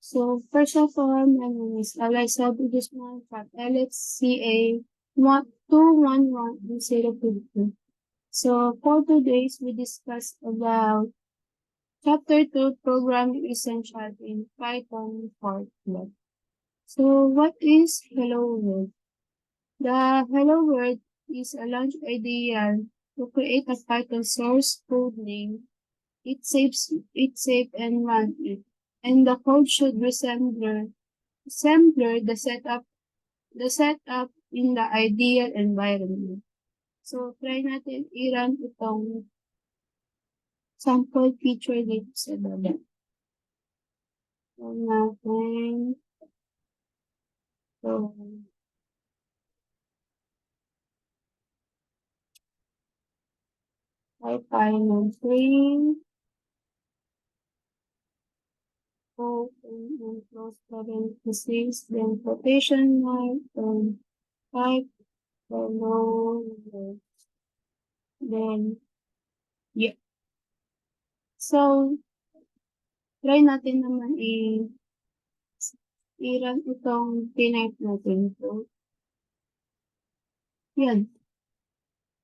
So first of all, my name is Alyssa Guzman from LFCA211M050. So for today's, we discuss about Chapter 2, Programming Essential in Python for Web. So what is Hello World? The Hello World is a launch idea to create a Python source code name. It saves and run it. And the code should resemble the setup in the ideal environment. So try natin i-run itong sample feature dito sa baba. So natin. So Python 3. Open and close parentheses, then quotation mark, then type hello, then yeah. So, try natin naman i-run itong tinype natin. So, yan.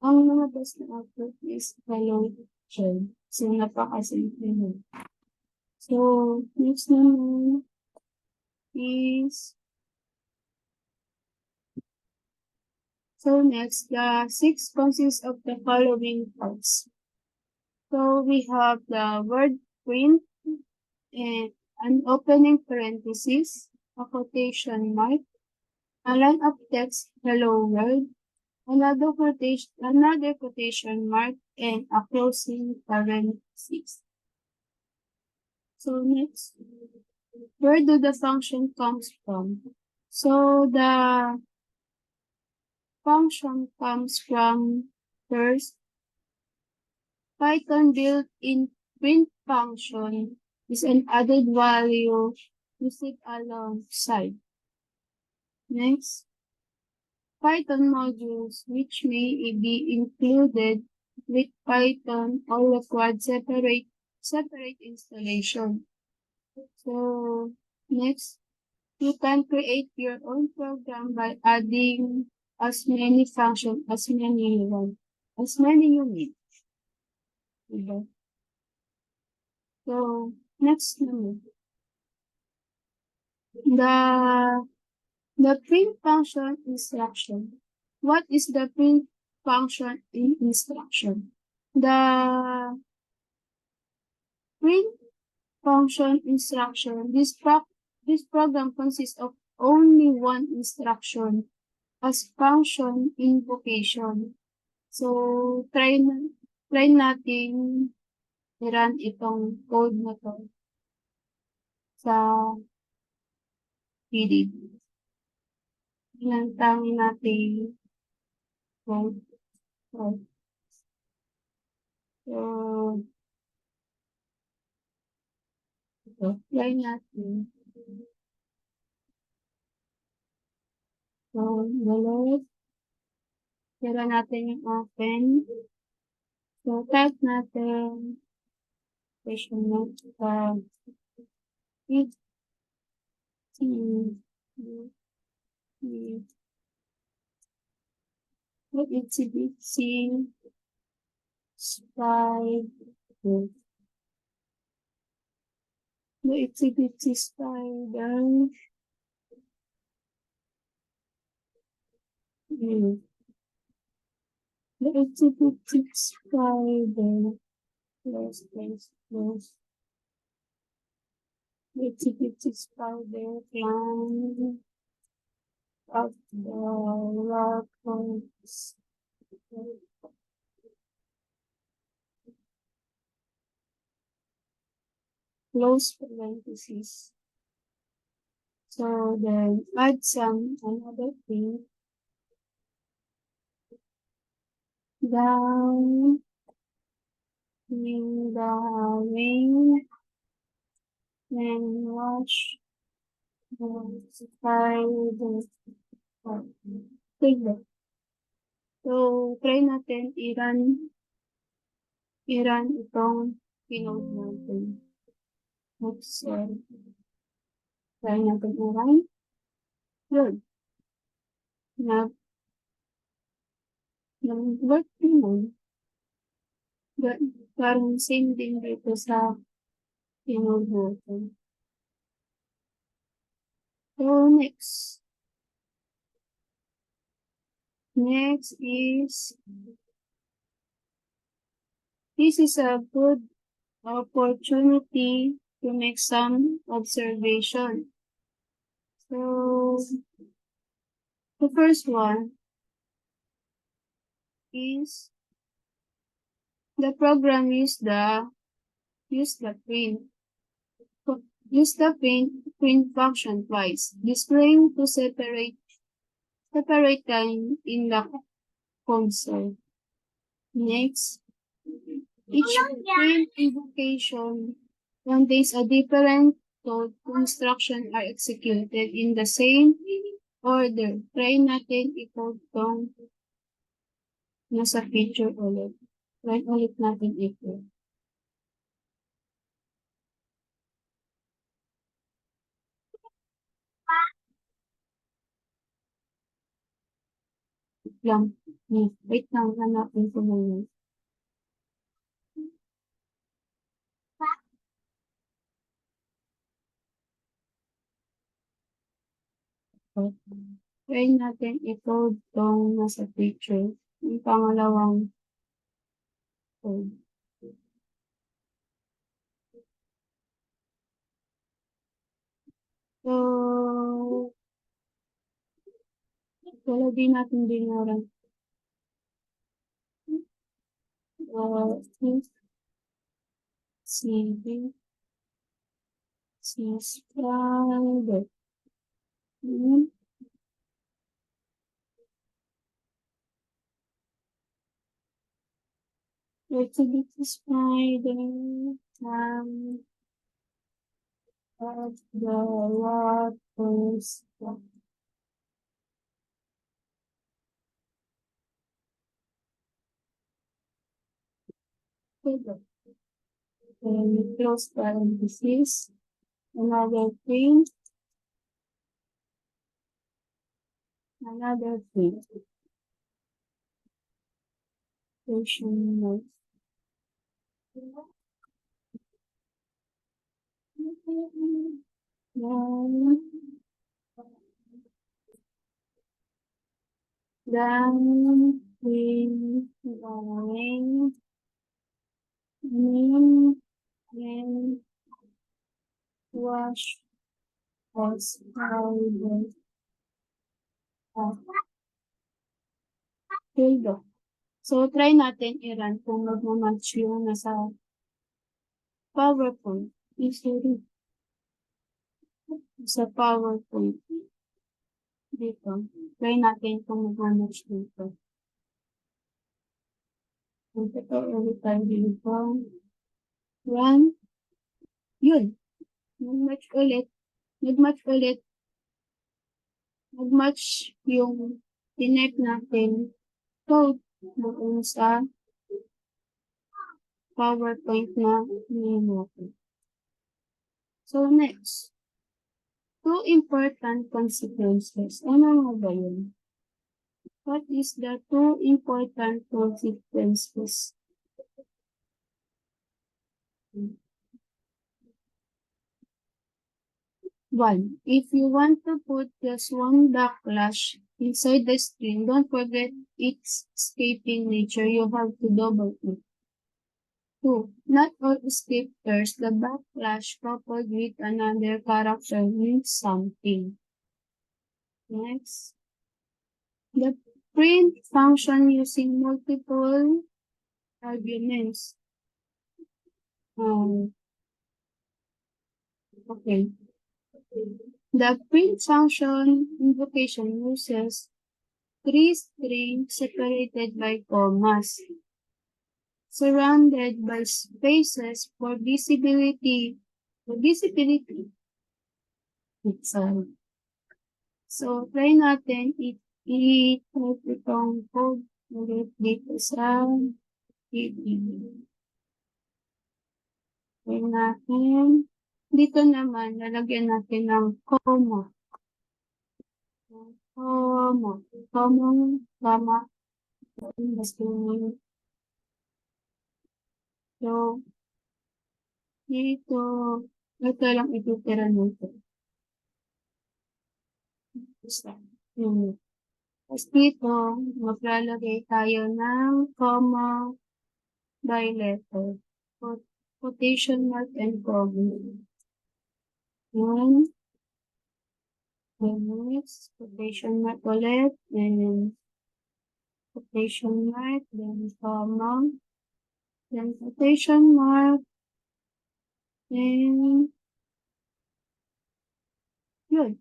Ang lumabas na output is hello child. So, napakasimple na. So, next naman is the 6 consists of the following parts. So we have the word print and an opening parenthesis, a quotation mark, a line of text, hello world, another quotation mark, and a closing parenthesis. So next, where do the function comes from? So the function comes from first, Python built-in print function is an added value used alongside. Next, Python modules which may be included with Python or required separate installation. So next, you can create your own program by adding as many functions as many you need. Okay. So next naman. The print function instruction. What is the print function in instruction? The print function instruction, this program consists of only one instruction as function invocation. So, try natin i-run itong code na to sa PDB. Inantangin natin code. So, ito, try natin. So, dalawa. Tira natin yung open. So, type natin question note sa itsy spider. The itsy spider. The itsy spider. Close. The itsy spider climb up the rockets. Close parentheses. So then add another thing. Down in the rain and watch the spider. Tignan. So, try natin i-run itong pinode natin. Oops, try natin i-run. Yun. Nag-work naman. Parang same din dito sa pinag-work. So, next. Next is, this is a good opportunity to make some observation. So, the first one is the program use the print. Use the print function twice, displaying to separate time in the console. Next, each print invocation contains a different code instruction are executed in the same order. Try natin i-code tong nasa picture ulit. Try ulit natin i-code. Wait lang, hanapin ko muna. Try natin i-code tong nasa picture. Yung pangalawang code. So, wala din natin binaran. CV, subscribe. Activity spider of the waters. And close parenthesis. Another thing. Patient notes. Then we going and wash us powder. Dildo. So, try natin i-run kung mag-match yung nasa PowerPoint. Sorry. Sa PowerPoint. Dito. Try natin kung mag-match dito. Punta ko ulit tayo dito. Run. Yun. Nag-match ulit. Nag-match yung tinek natin code doon sa PowerPoint na natin. So, next. Two important consequences. Ano nga ba yun? What is the two important consequences? One, if you want to put just one backlash inside the string, don't forget its escaping nature. You have to double click. Two, not all scripters, the backlash coupled with another character means something. Next, the print function using multiple arguments. Okay. The print function invocation uses three strings separated by commas, surrounded by spaces for visibility. So, try natin i-type itong code ulit dito sa TV. Try natin. Dito naman, lalagyan natin ng comma. Comma. Comma. Basta yun. So, dito, ito lang itutira nito. Basta, yun. Tapos dito, maglalagay tayo ng comma by letter. Quotation mark and comma. Yun. And next, quotation mark ulit. And quotation mark, then comma. Then quotation mark. And yun.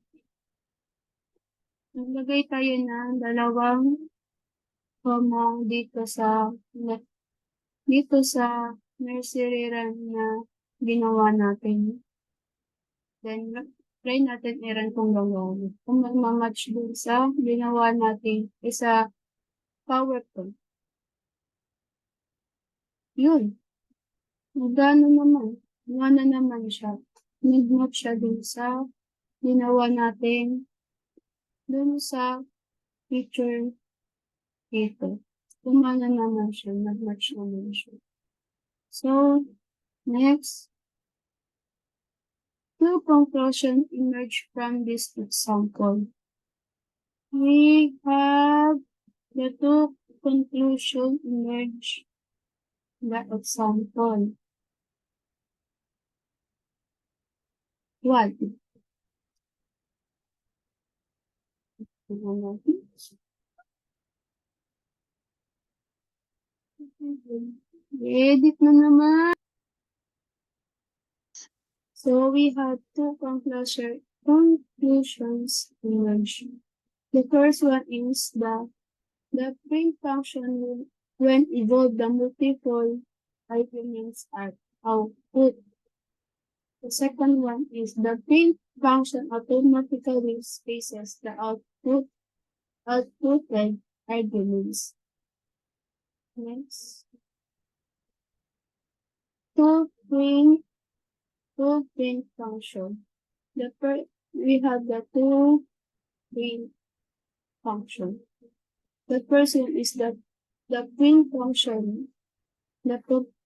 Naglagay tayo ng dalawang comma dito sa nursery rhyme na ginawa natin. Then, try natin i-run kung gagawin. Kung magmamatch dun sa ginawa natin isa PowerPoint. Yun. Gana naman siya. Nag-match siya dun sa ginawa natin dun sa picture dito. Gumana naman siya. Nag-match naman siya. So, next, two conclusions emerge from this example. We have the two conclusions emerge the example. What? Edit na naman. So we have two conclusions emerge. The first one is the print function when evolved the multiple arguments are output. The second one is the print function automatically spaces the outputted arguments. Next. Two print function. We have the two print function. The first one is the print function, the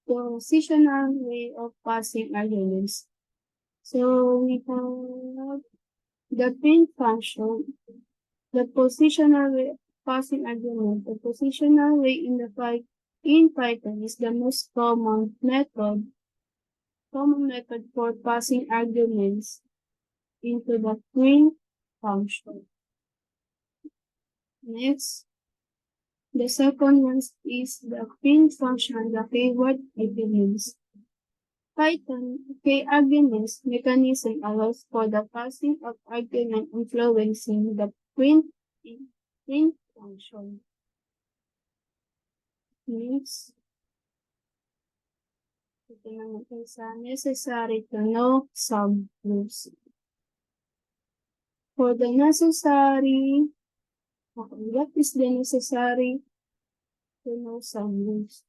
positional way of passing arguments. So we have the print function, the positional way of passing argument. The positional way in Python is the most common method for passing arguments into the print function. Next, the second one is the print function, the keyword arguments. Python k-arguments mechanism allows for the passing of argument influencing the print function. Next, ito naman isa, necessary to know some rules. For the necessary, what is the necessary to know some rules?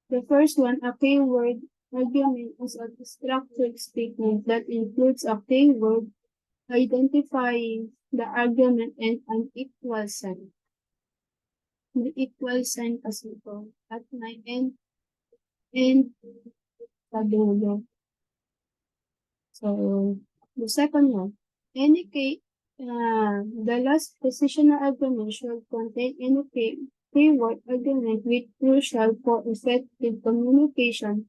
The first one, a keyword argument is a structured statement that includes a keyword identifying the argument and an equal sign. The equal sign kasi ito at may end sa dulo. So, the second one, the last positional argument should contain any keyword argument with crucial for effective communication.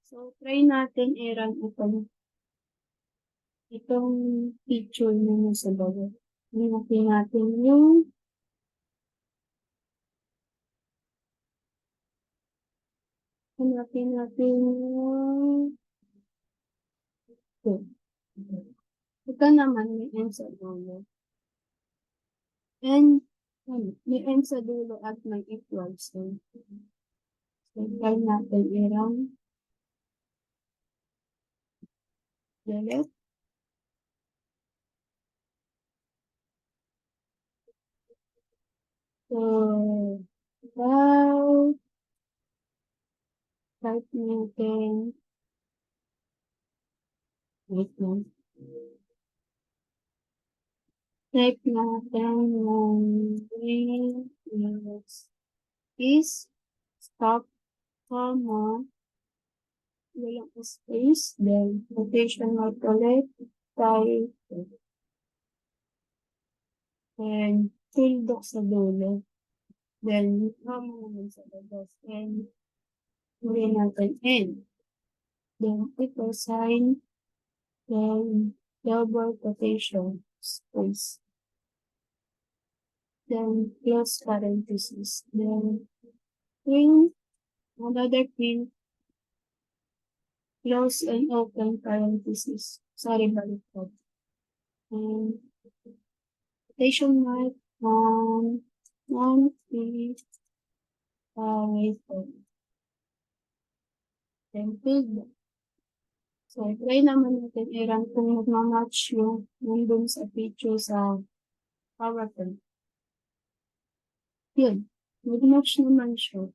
So, try natin i-run itong picture na nasa baba. Hanapin natin yung ito naman may end sa dulo. May end sa dulo at may equal sign. So, try natin i-run. Delete. So, type natin Wait lang. Type natin yung green is stop, comma, walang space, then quotation mark ulit, type, and tildok sa dulo. Then, comma naman sa labas, and huli natin end. Then, equal sign, then double quotation, space. Then, close parenthesis. Then, print, another print, close and open parenthesis. Sorry, baliktad. And quotation mark, 1, 3, 5, 4. Then, field. So, try naman natin i-run kung magmamatch yung nandun sa picture sa PowerPoint. Yun. Nag-match naman siya.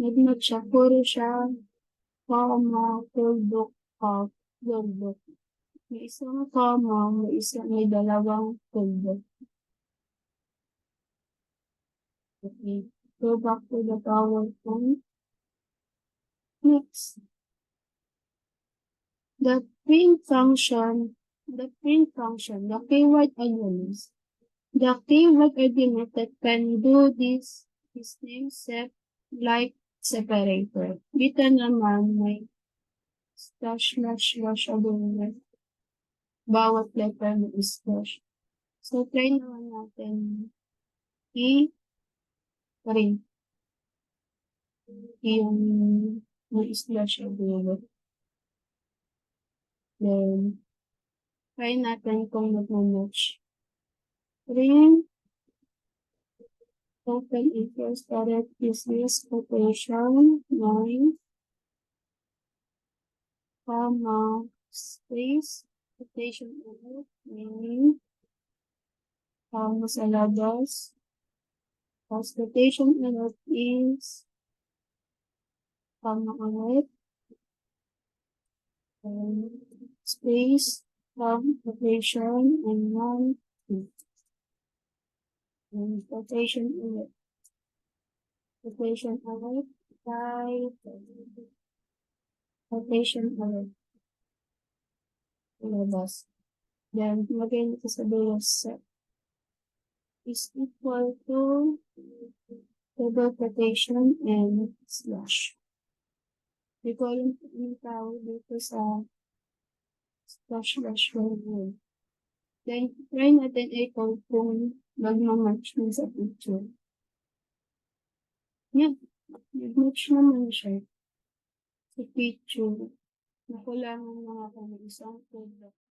Nag-match siya. Puro siya comma, tuldok, half, tuldok. May isang comma, may dalawang tuldok. Okay. Go back to the PowerPoint. Next. The print function, the keyword arguments. The keyword argument that can do this is named set like separator. Dito naman may slash argument. Bawat letter may slash. So, try naman natin i-print yung may slash argument. Then, try natin kung mag-match. Print open equals direct business quotation 9, comma, space, quotation ulit, meaning, comma sa labas, tapos quotation ulit is, comma ulit, space, comma, quotation, and 1, 2. And quotation ulit. Quotation ulit, 5, quotation ulit. Labas. Then, magiging ito sa dulo set is equal to double quotation and slash. Hindi ko alam yung tawag dito sa slash rule. Then, try natin i-call kung magmamatch mo sa picture. Yan. Nag-match naman siya sa picture. Nakulangan na ako ng isang code.